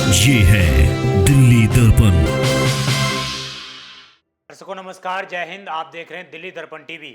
ये है दिल्ली दर्पण। दर्शकों नमस्कार, जय हिंद। आप देख रहे हैं दिल्ली दर्पण टीवी।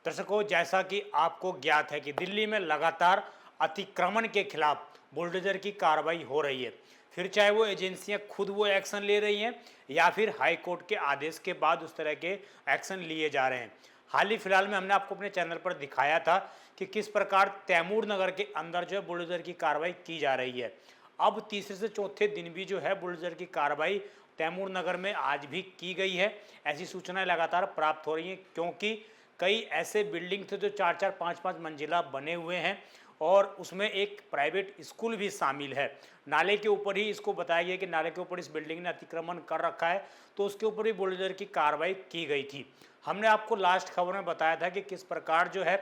दर्शकों, जैसा कि आपको ज्ञात है कि दिल्ली में लगातार अतिक्रमण के खिलाफ बुलडोजर की कार्रवाई हो रही है। फिर चाहे वो एजेंसियां खुद वो एक्शन ले रही हैं या फिर हाई कोर्ट के आदेश के बाद उस तरह के एक्शन लिए जा रहे हैं। हाल ही फिलहाल में हमने आपको अपने चैनल पर दिखाया था कि किस प्रकार तैमूर नगर के अंदर जो है बुलडोजर की कार्रवाई की जा रही है। अब तीसरे से चौथे दिन भी जो है बुलडोजर की कार्रवाई तैमूर नगर में आज भी की गई है। ऐसी सूचनाएं लगातार प्राप्त हो रही हैं क्योंकि कई ऐसे बिल्डिंग थे जो 4-4, 5-5 मंजिला बने हुए हैं और उसमें एक प्राइवेट स्कूल भी शामिल है। नाले के ऊपर ही इसको बताया गया कि नाले के ऊपर इस बिल्डिंग ने अतिक्रमण कर रखा है, तो उसके ऊपर भी बुलडोजर की कार्रवाई की गई थी। हमने आपको लास्ट खबर में बताया था कि किस प्रकार जो है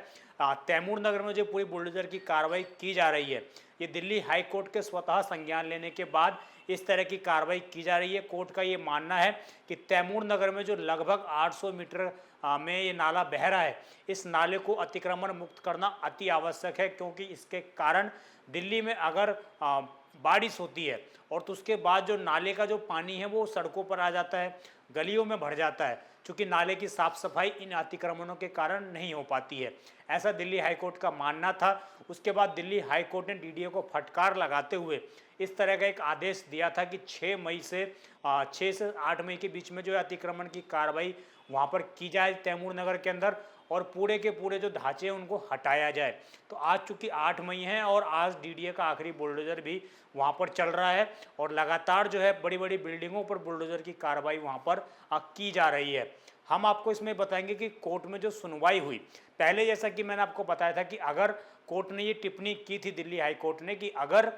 तैमूर नगर में जो पूरी बुलडोजर की कार्रवाई की जा रही है, ये दिल्ली हाई कोर्ट के स्वतः संज्ञान लेने के बाद इस तरह की कार्रवाई की जा रही है। कोर्ट का ये मानना है कि तैमूर नगर में जो लगभग 800 मीटर में ये नाला बह रहा है, इस नाले को अतिक्रमण मुक्त करना अति आवश्यक है, क्योंकि इसके कारण दिल्ली में अगर बारिश होती है और तो उसके बाद जो नाले का जो पानी है वो सड़कों पर आ जाता है, गलियों में भर जाता है, क्योंकि नाले की साफ सफाई इन अतिक्रमणों के कारण नहीं हो पाती है। ऐसा दिल्ली हाईकोर्ट का मानना था। उसके बाद दिल्ली हाईकोर्ट ने डीडीए को फटकार लगाते हुए इस तरह का एक आदेश दिया था कि 6 से 8 मई के बीच में जो है अतिक्रमण की कार्रवाई वहाँ पर की जाए तैमूर नगर के अंदर, और पूरे के पूरे जो ढांचे हैं उनको हटाया जाए। तो आज चूंकि 8 मई है और आज डीडीए का आखिरी बुलडोजर भी वहाँ पर चल रहा है और लगातार जो है बड़ी बड़ी बिल्डिंगों पर बुलडोजर की कार्रवाई वहाँ पर की जा रही है। हम आपको इसमें बताएंगे कि कोर्ट में जो सुनवाई हुई, पहले जैसा कि मैंने आपको बताया था कि अगर कोर्ट ने ये टिप्पणी की थी दिल्ली हाई कोर्ट ने कि अगर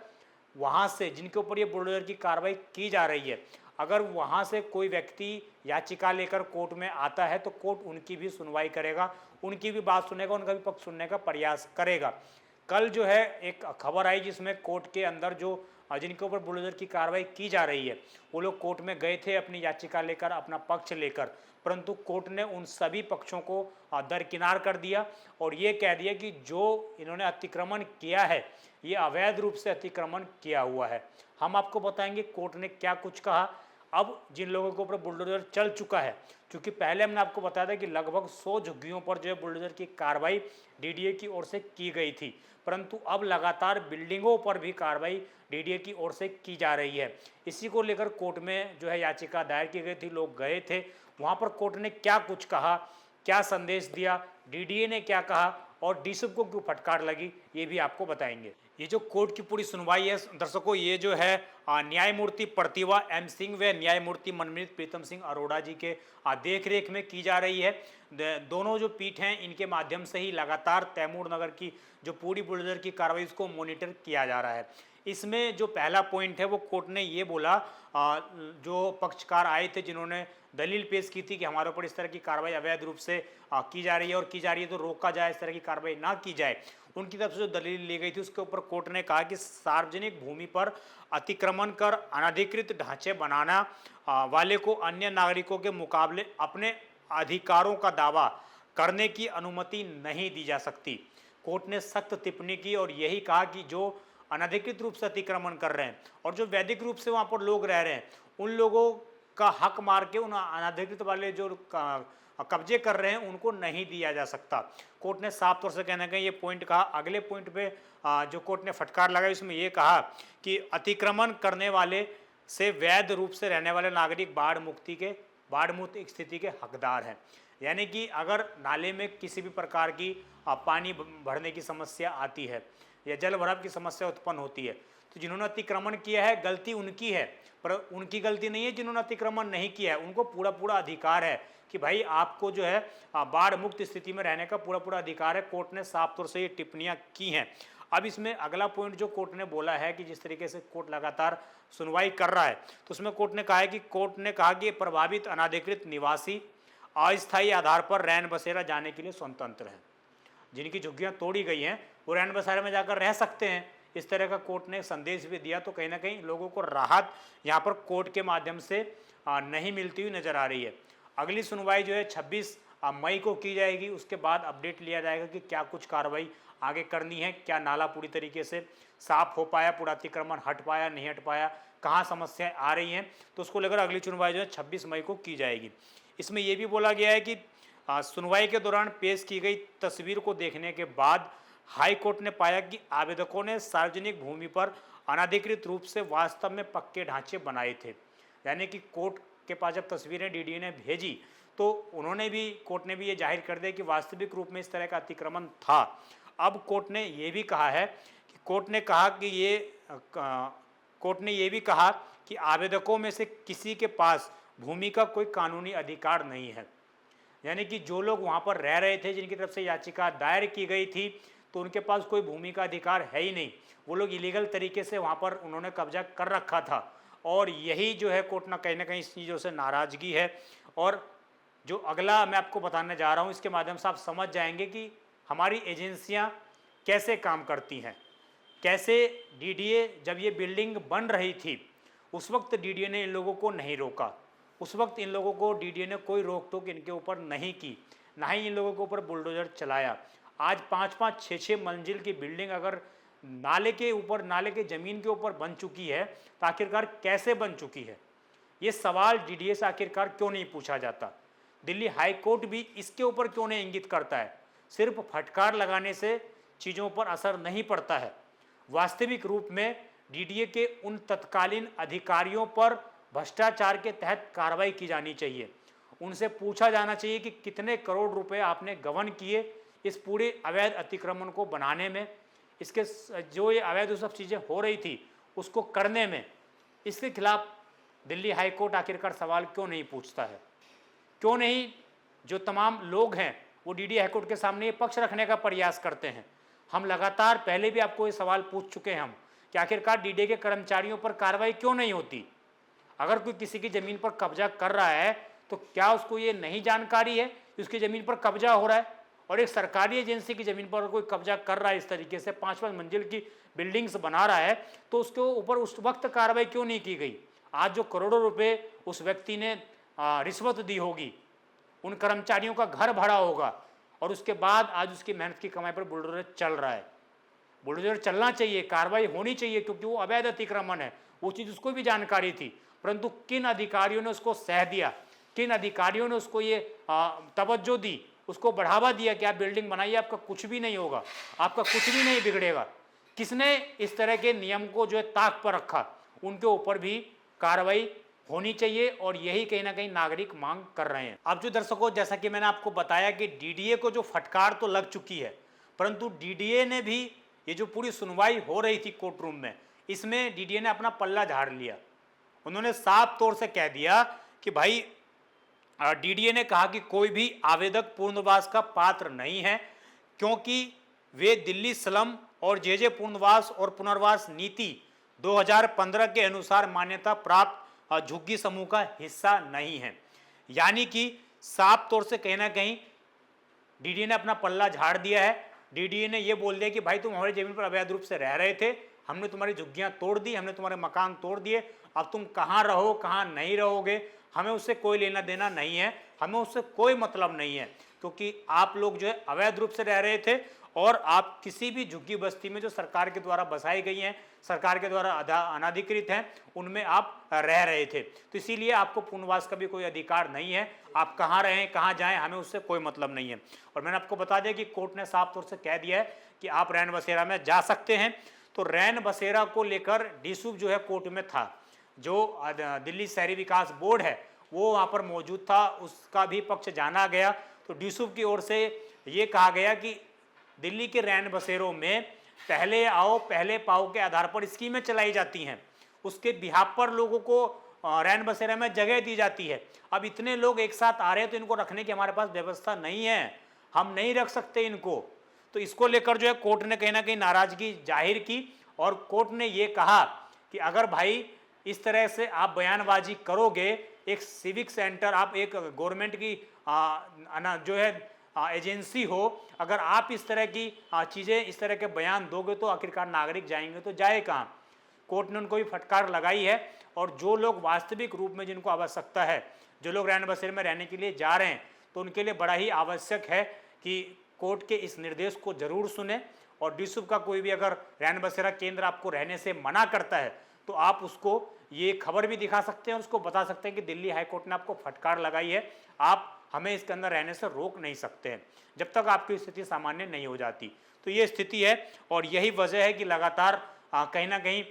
वहाँ से जिनके ऊपर ये बुलडोजर की कार्रवाई की जा रही है, अगर वहाँ से कोई व्यक्ति याचिका लेकर कोर्ट में आता है तो कोर्ट उनकी भी सुनवाई करेगा, उनकी भी बात सुनेगा, उनका भी पक्ष सुनने का प्रयास करेगा। कल जो है एक खबर आई जिसमें कोर्ट के अंदर जो जिनके ऊपर बुलडोजर की कार्रवाई की जा रही है वो लोग कोर्ट में गए थे अपनी याचिका लेकर, अपना पक्ष लेकर, परंतु कोर्ट ने उन सभी पक्षों को दरकिनार कर दिया और ये कह दिया कि जो इन्होंने अतिक्रमण किया है ये अवैध रूप से अतिक्रमण किया हुआ है। हम आपको बताएंगे कोर्ट ने क्या कुछ कहा। अब जिन लोगों के ऊपर बुलडोजर चल चुका है, क्योंकि पहले हमने आपको बताया था कि लगभग 100 झुग्गियों पर जो है बुलडोजर की कार्रवाई डीडीए की ओर से की गई थी, परंतु अब लगातार बिल्डिंगों पर भी कार्रवाई डीडीए की ओर से की जा रही है। इसी को लेकर कोर्ट में जो है याचिका दायर की गई थी, लोग गए थे वहाँ पर। कोर्ट ने क्या कुछ कहा, क्या संदेश दिया, डीडीए ने क्या कहा और डीसीपी को क्यों फटकार लगी, ये भी आपको बताएंगे। ये जो कोर्ट की पूरी सुनवाई है दर्शकों, ये जो है न्यायमूर्ति प्रतिभा एम सिंह व न्यायमूर्ति मनमीत प्रीतम सिंह अरोड़ा जी के देख रेख में की जा रही है। दोनों जो पीठ हैं इनके माध्यम से ही लगातार तैमूर नगर की जो पूरी बुलडोजर की कार्रवाई उसको मॉनिटर किया जा रहा है। इसमें जो पहला पॉइंट है वो कोर्ट ने ये बोला, जो पक्षकार आए थे जिन्होंने दलील पेश की थी कि हमारे ऊपर इस तरह की कार्रवाई अवैध रूप से की जा रही है और की जा रही है तो रोका जाए, इस तरह की कार्रवाई ना की जाए, उनकी तरफ से जो दलील ली गई थी उसके ऊपर कोर्ट ने कहा कि सार्वजनिक भूमि पर अतिक्रमण कर अनधिकृत ढांचे बनाना वाले को अन्य नागरिकों के मुकाबले अपने अधिकारों का दावा करने की अनुमति नहीं दी जा सकती। कोर्ट ने सख्त टिप्पणी की और यही कहा कि जो अनधिकृत रूप से अतिक्रमण कर रहे हैं और जो वैधिक रूप से वहाँ पर लोग रह रहे हैं, उन लोगों का हक मार के उन अनधिकृत वाले जो कब्जे कर रहे हैं उनको नहीं दिया जा सकता। कोर्ट ने साफ तौर से कहना कहीं ये पॉइंट कहा। अगले पॉइंट पे जो कोर्ट ने फटकार लगाई उसमें ये कहा कि अतिक्रमण करने वाले से वैध रूप से रहने वाले नागरिक बाढ़ मुक्त स्थिति के हकदार हैं। यानी कि अगर नाले में किसी भी प्रकार की पानी भरने की समस्या आती है या जल भराव की समस्या उत्पन्न होती है तो जिन्होंने अतिक्रमण किया है गलती उनकी है, पर उनकी गलती नहीं है जिन्होंने अतिक्रमण नहीं किया है। उनको पूरा पूरा अधिकार है कि भाई आपको जो है बाढ़ मुक्त स्थिति में रहने का पूरा पूरा अधिकार है। कोर्ट ने साफ तौर से ये टिप्पणियां की हैं। अब इसमें अगला पॉइंट जो कोर्ट ने बोला है कि जिस तरीके से कोर्ट लगातार सुनवाई कर रहा है तो उसमें कोर्ट ने कहा है कि कोर्ट ने कहा कि प्रभावित अनाधिकृत निवासी अस्थायी आधार पर रैन बसेरा जाने के लिए स्वतंत्र हैं। जिनकी झुग्गियां तोड़ी गई हैं वो रैन बसेरा में जाकर रह सकते हैं। इस तरह का कोर्ट ने संदेश भी दिया। तो कहीं ना कहीं लोगों को राहत यहाँ पर कोर्ट के माध्यम से नहीं मिलती हुई नजर आ रही है। अगली सुनवाई जो है 26 मई को की जाएगी। उसके बाद अपडेट लिया जाएगा कि क्या कुछ कार्रवाई आगे करनी है, क्या नाला पूरी तरीके से साफ हो पाया, पूरा अतिक्रमण हट पाया नहीं हट पाया, कहाँ समस्याएं आ रही हैं, तो उसको लेकर अगली सुनवाई जो है 26 मई को की जाएगी। इसमें यह भी बोला गया है कि सुनवाई के दौरान पेश की गई तस्वीर को देखने के बाद हाई कोर्ट ने पाया कि आवेदकों ने सार्वजनिक भूमि पर अनाधिकृत रूप से वास्तव में पक्के ढांचे बनाए थे। यानी कि कोर्ट के पास जब तस्वीरें डीडीए ने भेजी तो उन्होंने भी, कोर्ट ने भी ये जाहिर कर दिया कि वास्तविक रूप में इस तरह का अतिक्रमण था। अब कोर्ट ने ये भी कहा है कि कोर्ट ने ये भी कहा कि आवेदकों में से किसी के पास भूमि का कोई कानूनी अधिकार नहीं है। यानी कि जो लोग वहाँ पर रह रहे थे, जिनकी तरफ से याचिका दायर की गई थी, तो उनके पास कोई भूमि का अधिकार है ही नहीं। वो लोग इलीगल तरीके से वहाँ पर उन्होंने कब्जा कर रखा था। और यही जो है कोर्ट ना कहीं इस चीज़ों से नाराज़गी है। और जो अगला मैं आपको बताने जा रहा हूँ, इसके माध्यम से आप समझ जाएंगे कि हमारी एजेंसियाँ कैसे काम करती हैं। कैसे डीडीए जब ये बिल्डिंग बन रही थी उस वक्त डीडीए ने इन लोगों को नहीं रोका। उस वक्त इन लोगों को डीडीए ने कोई रोक टोक इनके ऊपर नहीं की, ना ही इन लोगों के ऊपर बुलडोजर चलाया। आज 5-5, 6-6 मंजिल की बिल्डिंग अगर नाले के ऊपर, नाले के ज़मीन के ऊपर बन चुकी है तो आखिरकार कैसे बन चुकी है, ये सवाल डीडीए से आखिरकार क्यों नहीं पूछा जाता। दिल्ली हाई कोर्ट भी इसके ऊपर क्यों नहीं इंगित करता है। सिर्फ फटकार लगाने से चीज़ों पर असर नहीं पड़ता है। वास्तविक रूप में डीडीए के उन तत्कालीन अधिकारियों पर भ्रष्टाचार के तहत कार्रवाई की जानी चाहिए। उनसे पूछा जाना चाहिए कि कितने करोड़ रुपए आपने गबन किए इस पूरे अवैध अतिक्रमण को बनाने में, इसके जो ये अवैध सब चीज़ें हो रही थी उसको करने में। इसके खिलाफ दिल्ली हाई कोर्ट आखिरकार सवाल क्यों नहीं पूछता है। क्यों नहीं जो तमाम लोग हैं वो डीडीए हाई कोर्ट के सामने ये पक्ष रखने का प्रयास करते हैं। हम लगातार पहले भी आपको ये सवाल पूछ चुके हैं हम कि आखिरकार डीडीए के कर्मचारियों पर कार्रवाई क्यों नहीं होती। अगर कोई किसी की ज़मीन पर कब्जा कर रहा है तो क्या उसको ये नहीं जानकारी है कि उसकी ज़मीन पर कब्जा हो रहा है। और एक सरकारी एजेंसी की ज़मीन पर कोई कब्जा कर रहा है, इस तरीके से 5-5 मंजिल की बिल्डिंग्स बना रहा है, तो उसके ऊपर उस वक्त कार्रवाई क्यों नहीं की गई। आज जो करोड़ों रुपए उस व्यक्ति ने रिश्वत दी होगी, उन कर्मचारियों का घर भरा होगा, और उसके बाद आज उसकी मेहनत की कमाई पर बुलडोजर चल रहा है। बुलडोजर चलना चाहिए, कार्रवाई होनी चाहिए, क्योंकि वो अवैध अतिक्रमण है। वो चीज़ उसको भी जानकारी थी, परंतु किन अधिकारियों ने उसको सह दिया, किन अधिकारियों ने उसको ये तवज्जो दी, उसको बढ़ावा दिया कि आप बिल्डिंग बनाइए, आपका कुछ भी नहीं होगा, आपका कुछ भी नहीं बिगड़ेगा। किसने इस तरह के नियम को जो है ताक पर रखा, उनके ऊपर भी कार्रवाई होनी चाहिए। और यही कहीं ना कहीं नागरिक मांग कर रहे हैं। अब जो दर्शकों, जैसा कि मैंने आपको बताया कि डीडीए को जो फटकार तो लग चुकी है, परंतु डीडीए ने भी ये जो पूरी सुनवाई हो रही थी कोर्ट रूम में, इसमें डीडीए ने अपना पल्ला झाड़ लिया। उन्होंने साफ तौर से कह दिया कि भाई, डीडीए ने कहा कि कोई भी आवेदक पुनर्वास का पात्र नहीं है, क्योंकि वे दिल्ली स्लम और जेजे पुनर्वास और पुनर्वास नीति 2015 के अनुसार मान्यता प्राप्त झुग्गी समूह का हिस्सा नहीं है। यानी कि साफ तौर से कहीं ना कहीं डीडीए ने अपना पल्ला झाड़ दिया है। डीडीए ने यह बोल दिया कि भाई, तुम हमारी जमीन पर अवैध रूप से रह रहे थे, हमने तुम्हारी झुग्गियां तोड़ दी, हमने तुम्हारे मकान तोड़ दिए, अब तुम कहाँ रहो कहाँ नहीं रहोगे हमें उससे कोई लेना देना नहीं है, हमें उससे कोई मतलब नहीं है, क्योंकि आप लोग जो है अवैध रूप से रह रहे थे और आप किसी भी झुग्गी बस्ती में जो सरकार के द्वारा बसाई गई हैं, सरकार के द्वारा अनाधिकृत हैं, उनमें आप रह रहे थे। तो इसीलिए आपको पुनर्वास का भी कोई अधिकार नहीं है। आप कहाँ रहें कहाँ जाएं, हमें उससे कोई मतलब नहीं है। और मैंने आपको बता दिया कि कोर्ट ने साफ तौर से कह दिया है कि आप रैन बसेरा में जा सकते हैं। तो रैन बसेरा को लेकर डीसूब जो है कोर्ट में था, जो दिल्ली शहरी विकास बोर्ड है वो वहाँ पर मौजूद था, उसका भी पक्ष जाना गया। तो डीसूब की ओर से ये कहा गया कि दिल्ली के रैन बसेरों में पहले आओ पहले पाओ के आधार पर स्कीमें चलाई जाती हैं, उसके बिहाफ पर लोगों को रैन बसेरा में जगह दी जाती है। अब इतने लोग एक साथ आ रहे हैं तो इनको रखने की हमारे पास व्यवस्था नहीं है, हम नहीं रख सकते इनको। तो इसको लेकर जो है कोर्ट ने कहीं ना कहीं नाराजगी जाहिर की और कोर्ट ने ये कहा कि अगर भाई इस तरह से आप बयानबाजी करोगे, एक सिविक सेंटर, आप एक गवर्नमेंट की जो है एजेंसी हो, अगर आप इस तरह की चीज़ें, इस तरह के बयान दोगे तो आखिरकार नागरिक जाएंगे तो जाए कहाँ। कोर्ट ने उनको भी फटकार लगाई है। और जो लोग वास्तविक रूप में जिनको आवश्यकता है, जो लोग रैन बसेरे में रहने के लिए जा रहे हैं, तो उनके लिए बड़ा ही आवश्यक है कि कोर्ट के इस निर्देश को जरूर सुने। और डीसूब का कोई भी अगर रैन बसेरा केंद्र आपको रहने से मना करता है तो आप उसको ये खबर भी दिखा सकते हैं और उसको बता सकते हैं कि दिल्ली हाईकोर्ट ने आपको फटकार लगाई है, आप हमें इसके अंदर रहने से रोक नहीं सकते हैं जब तक आपकी स्थिति सामान्य नहीं हो जाती। तो ये स्थिति है और यही वजह है कि लगातार कहीं ना कहीं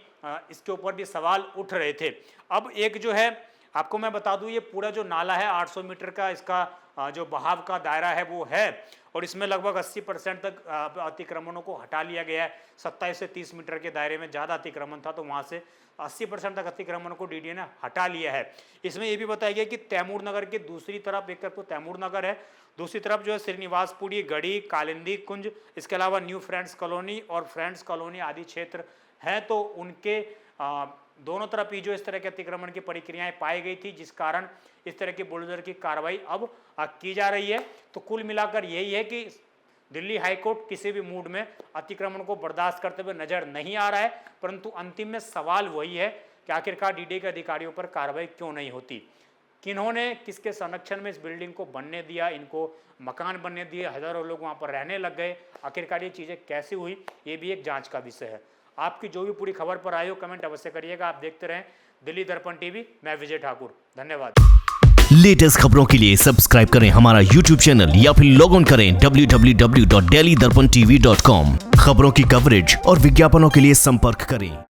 इसके ऊपर भी सवाल उठ रहे थे। अब एक जो है आपको मैं बता दूं, ये पूरा जो नाला है 800 मीटर का इसका जो बहाव का दायरा है वो है और इसमें लगभग 80% तक अतिक्रमणों को हटा लिया गया है। 27 से 30 मीटर के दायरे में ज़्यादा अतिक्रमण था तो वहाँ से 80% तक अतिक्रमण को डीडीए ने हटा लिया है। इसमें ये भी बताया गया कि तैमूर नगर के दूसरी तरफ, एक तरफ तो तैमूर नगर है, दूसरी तरफ जो है श्रीनिवासपुरी, गढ़ी, कालिंदी कुंज, इसके अलावा न्यू फ्रेंड्स कॉलोनी और फ्रेंड्स कॉलोनी आदि क्षेत्र हैं, तो उनके दोनों तरफ ही जो इस तरह के अतिक्रमण की प्रक्रियाएं पाई गई थी, जिस कारण इस तरह की बुलडोजर की कार्रवाई अब की जा रही है। तो कुल मिलाकर यही है कि दिल्ली हाईकोर्ट किसी भी मूड में अतिक्रमण को बर्दाश्त करते हुए नजर नहीं आ रहा है, परंतु अंतिम में सवाल वही है कि आखिरकार डीडीए के अधिकारियों पर कार्रवाई क्यों नहीं होती, किन्होंने किसके संरक्षण में इस बिल्डिंग को बनने दिया, इनको मकान बनने दिए, हजारों लोग वहाँ पर रहने लग गए, आखिरकार ये चीज़ें कैसे हुई, ये भी एक जांच का विषय है। आपकी जो भी पूरी खबर पर आई हो कमेंट अवश्य करिएगा। आप देखते रहें दिल्ली दर्पण टीवी, मैं विजय ठाकुर, धन्यवाद। लेटेस्ट खबरों के लिए सब्सक्राइब करें हमारा यूट्यूब चैनल या फिर लॉग ऑन करें www.delhidarpantv.com। खबरों की कवरेज और विज्ञापनों के लिए संपर्क करें।